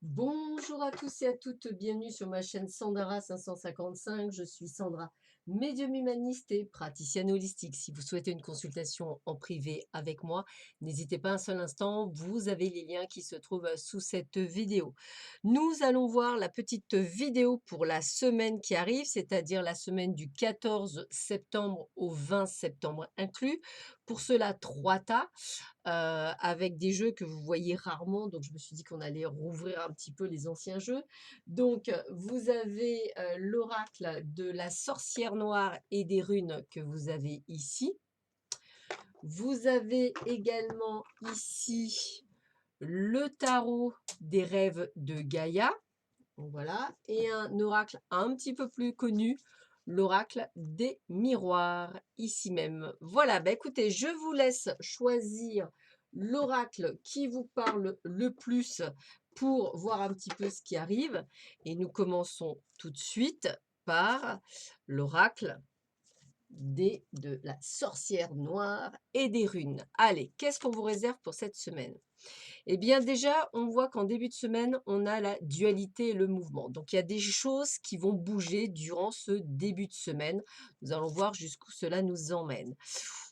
Bonjour à tous et à toutes, bienvenue sur ma chaîne Sandara 555. Je suis Sandra, médium humaniste et praticienne holistique. Si vous souhaitez une consultation en privé avec moi, n'hésitez pas un seul instant, vous avez les liens qui se trouvent sous cette vidéo. Nous allons voir la petite vidéo pour la semaine qui arrive, c'est-à-dire la semaine du 14 septembre au 20 septembre inclus. Pour cela, 3 tas avec des jeux que vous voyez rarement, donc je me suis dit qu'on allait rouvrir un petit peu les anciens jeux. Donc, vous avez, l'oracle de la sorcière noire et des runes que vous avez ici. Vous avez également ici le tarot des rêves de Gaïa, donc voilà, et un oracle un petit peu plus connu, l'oracle des miroirs, ici même. Voilà, bah écoutez, je vous laisse choisir l'oracle qui vous parle le plus pour voir un petit peu ce qui arrive. Et nous commençons tout de suite par l'oracle de la sorcière noire et des runes. Allez, qu'est-ce qu'on vous réserve pour cette semaine? Eh bien déjà, on voit qu'en début de semaine, on a la dualité et le mouvement. Donc il y a des choses qui vont bouger durant ce début de semaine. Nous allons voir jusqu'où cela nous emmène.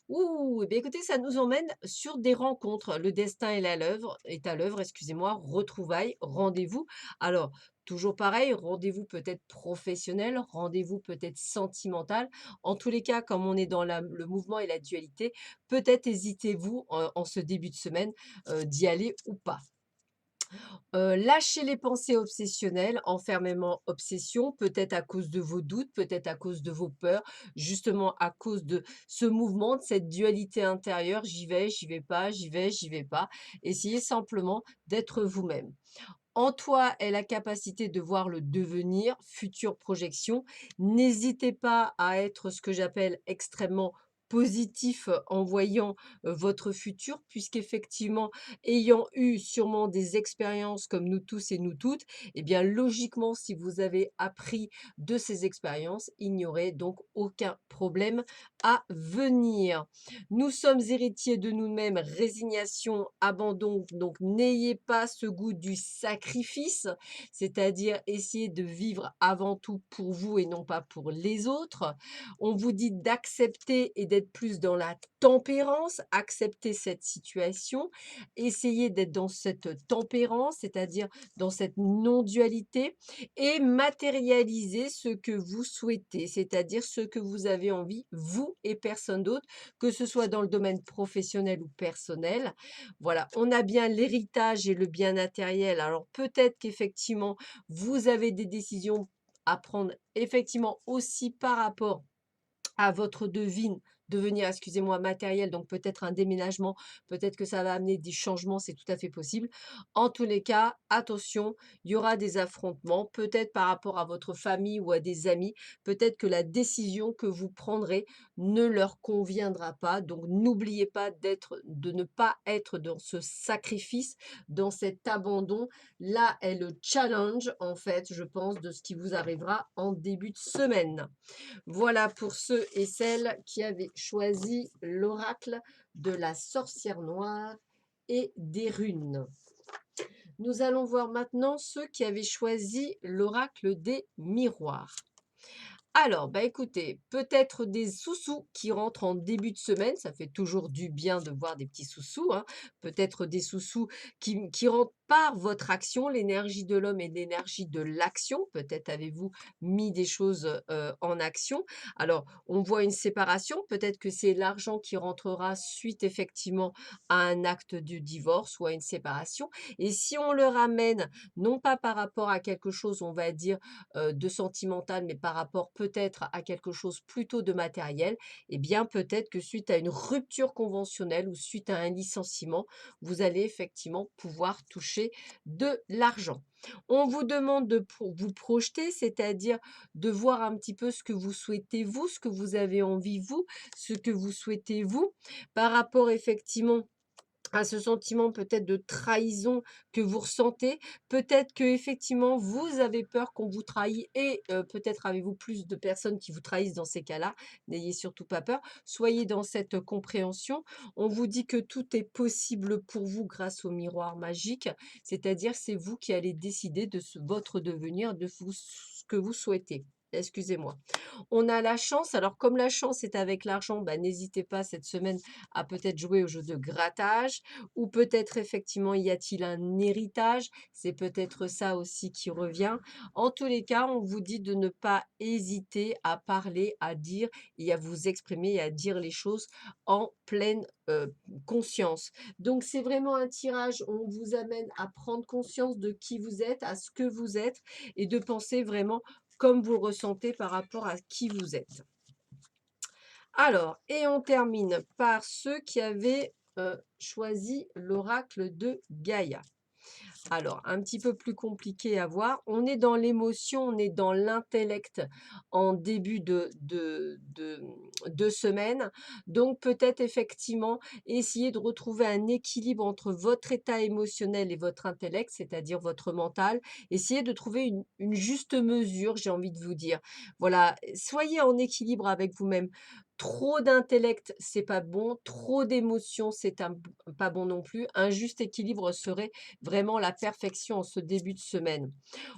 Ouh, eh bien écoutez, ça nous emmène sur des rencontres. Le destin est à l'œuvre, excusez-moi, retrouvailles, rendez-vous. Alors, toujours pareil, rendez-vous peut-être professionnel, rendez-vous peut-être sentimental. En tous les cas, comme on est dans le mouvement et la dualité, peut-être hésitez-vous en ce début de semaine d'y aller ou pas. Lâchez les pensées obsessionnelles, enfermement, obsession, peut-être à cause de vos doutes, peut-être à cause de vos peurs, justement à cause de ce mouvement, de cette dualité intérieure, j'y vais pas, j'y vais pas. Essayez simplement d'être vous-même. En toi est la capacité de voir le devenir, future projection. N'hésitez pas à être ce que j'appelle extrêmement positif en voyant votre futur, puisqu'effectivement, ayant eu sûrement des expériences comme nous tous et nous toutes, eh bien logiquement, si vous avez appris de ces expériences, il n'y aurait donc aucun problème à venir. Nous sommes héritiers de nous-mêmes, résignation, abandon, donc n'ayez pas ce goût du sacrifice, c'est-à-dire essayer de vivre avant tout pour vous et non pas pour les autres. On vous dit d'accepter et d'être plus dans la tempérance, accepter cette situation, essayer d'être dans cette tempérance, c'est-à-dire dans cette non-dualité et matérialiser ce que vous souhaitez, c'est-à-dire ce que vous avez envie, vous et personne d'autre, que ce soit dans le domaine professionnel ou personnel. Voilà, on a bien l'héritage et le bien matériel. Alors peut-être qu'effectivement, vous avez des décisions à prendre effectivement aussi par rapport à votre devenir, excusez-moi, matériel, donc peut-être un déménagement, peut-être que ça va amener des changements, c'est tout à fait possible. En tous les cas, attention, il y aura des affrontements, peut-être par rapport à votre famille ou à des amis, peut-être que la décision que vous prendrez ne leur conviendra pas. Donc n'oubliez pas de ne pas être dans ce sacrifice, dans cet abandon. Là est le challenge, en fait, je pense, de ce qui vous arrivera en début de semaine. Voilà pour ceux et celles qui avaient choisi l'oracle de la sorcière noire et des runes. Nous allons voir maintenant ceux qui avaient choisi l'oracle des miroirs. Alors, bah écoutez, peut-être des sous-sous qui rentrent en début de semaine, ça fait toujours du bien de voir des petits sous-sous, hein. Peut-être des sous-sous qui rentrent par votre action, l'énergie de l'homme et l'énergie de l'action. Peut-être avez-vous mis des choses en action. Alors, on voit une séparation, peut-être que c'est l'argent qui rentrera suite effectivement à un acte de divorce ou à une séparation. Et si on le ramène, non pas par rapport à quelque chose, on va dire, de sentimental, mais par rapport peut-être à quelque chose plutôt de matériel, eh bien peut-être que suite à une rupture conventionnelle ou suite à un licenciement, vous allez effectivement pouvoir toucher de l'argent. On vous demande de vous projeter, c'est-à-dire de voir un petit peu ce que vous souhaitez vous, ce que vous avez envie vous, ce que vous souhaitez vous, par rapport effectivement à ce sentiment peut-être de trahison que vous ressentez. Peut-être que effectivement vous avez peur qu'on vous trahit et peut-être avez-vous plus de personnes qui vous trahissent dans ces cas-là. N'ayez surtout pas peur. Soyez dans cette compréhension. On vous dit que tout est possible pour vous grâce au miroir magique, c'est-à-dire c'est vous qui allez décider de votre devenir, de ce que vous souhaitez. Excusez-moi. On a la chance, alors comme la chance est avec l'argent, bah, n'hésitez pas cette semaine à peut-être jouer au jeu de grattage ou peut-être effectivement y a-t-il un héritage? C'est peut-être ça aussi qui revient. En tous les cas, on vous dit de ne pas hésiter à parler, à dire et à vous exprimer et à dire les choses en pleine conscience. Donc c'est vraiment un tirage, on vous amène à prendre conscience de qui vous êtes, à ce que vous êtes et de penser vraiment comme vous le ressentez par rapport à qui vous êtes. Alors, et on termine par ceux qui avaient choisi l'oracle de Gaïa. Alors, un petit peu plus compliqué à voir. On est dans l'émotion, on est dans l'intellect en début de semaine. Donc, peut-être effectivement essayer de retrouver un équilibre entre votre état émotionnel et votre intellect, c'est-à-dire votre mental. Essayez de trouver une juste mesure, j'ai envie de vous dire. Voilà, soyez en équilibre avec vous-même. Trop d'intellect, c'est pas bon. Trop d'émotion, pas bon non plus. Un juste équilibre serait vraiment la perfection en ce début de semaine.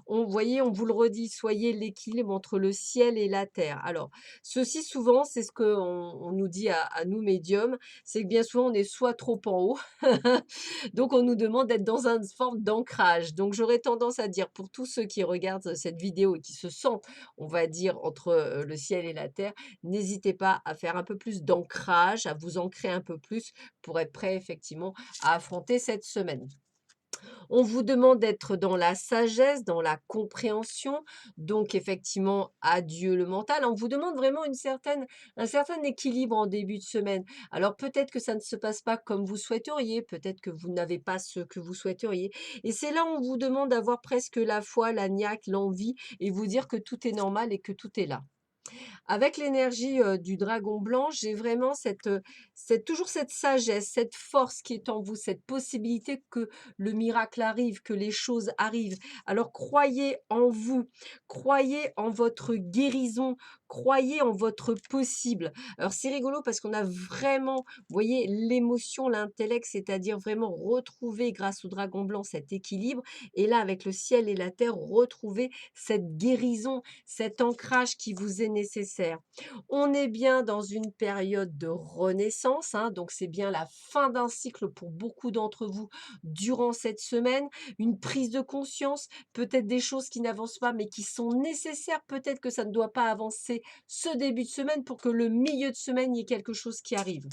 On voyez, on vous le redit, soyez l'équilibre entre le ciel et la terre. Alors, ceci souvent, c'est ce qu'on on nous dit à nous médiums, c'est que bien souvent on est soit trop en haut, donc on nous demande d'être dans une forme d'ancrage. Donc j'aurais tendance à dire pour tous ceux qui regardent cette vidéo et qui se sentent, on va dire, entre le ciel et la terre, n'hésitez pas à faire un peu plus d'ancrage, à vous ancrer un peu plus pour être prêt effectivement à affronter cette semaine. On vous demande d'être dans la sagesse, dans la compréhension, donc effectivement, adieu le mental. On vous demande vraiment un certain équilibre en début de semaine. Alors peut-être que ça ne se passe pas comme vous souhaiteriez, peut-être que vous n'avez pas ce que vous souhaiteriez. Et c'est là où on vous demande d'avoir presque la foi, la niaque, l'envie et vous dire que tout est normal et que tout est là. Avec l'énergie, du dragon blanc, j'ai vraiment toujours cette sagesse, cette force qui est en vous, cette possibilité que le miracle arrive, que les choses arrivent. Alors croyez en vous, croyez en votre guérison, croyez en votre possible. Alors c'est rigolo parce qu'on a vraiment, vous voyez, l'émotion, l'intellect, c'est-à-dire vraiment retrouver grâce au dragon blanc cet équilibre et là avec le ciel et la terre, retrouver cette guérison, cet ancrage qui vous est nécessaire. On est bien dans une période de renaissance, hein, donc c'est bien la fin d'un cycle pour beaucoup d'entre vous durant cette semaine, une prise de conscience, peut-être des choses qui n'avancent pas mais qui sont nécessaires, peut-être que ça ne doit pas avancer ce début de semaine pour que le milieu de semaine, il y ait quelque chose qui arrive.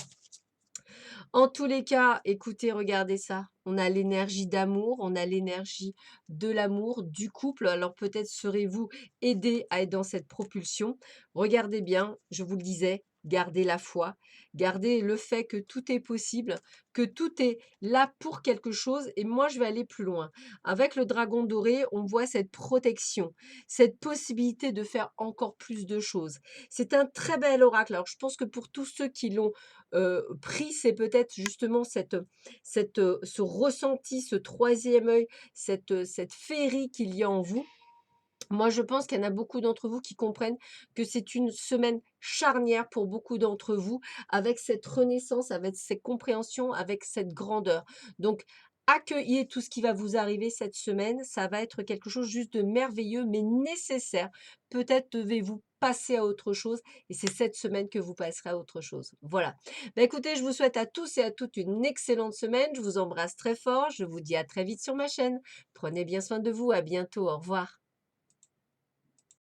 En tous les cas, écoutez, regardez ça. On a l'énergie d'amour, on a l'énergie de l'amour, du couple. Alors peut-être serez-vous aidé à être dans cette propulsion. Regardez bien, je vous le disais, gardez la foi, gardez le fait que tout est possible, que tout est là pour quelque chose. Et moi, je vais aller plus loin. Avec le dragon doré, on voit cette protection, cette possibilité de faire encore plus de choses. C'est un très bel oracle. Alors, je pense que pour tous ceux qui l'ont pris, c'est peut-être justement ce ressenti, ce troisième œil, cette féerie qu'il y a en vous. Moi, je pense qu'il y en a beaucoup d'entre vous qui comprennent que c'est une semaine charnière pour beaucoup d'entre vous, avec cette renaissance, avec cette compréhension, avec cette grandeur. Donc, accueillez tout ce qui va vous arriver cette semaine. Ça va être quelque chose juste de merveilleux, mais nécessaire. Peut-être devez-vous passer à autre chose et c'est cette semaine que vous passerez à autre chose. Voilà. Bah, écoutez, je vous souhaite à tous et à toutes une excellente semaine. Je vous embrasse très fort. Je vous dis à très vite sur ma chaîne. Prenez bien soin de vous. À bientôt. Au revoir.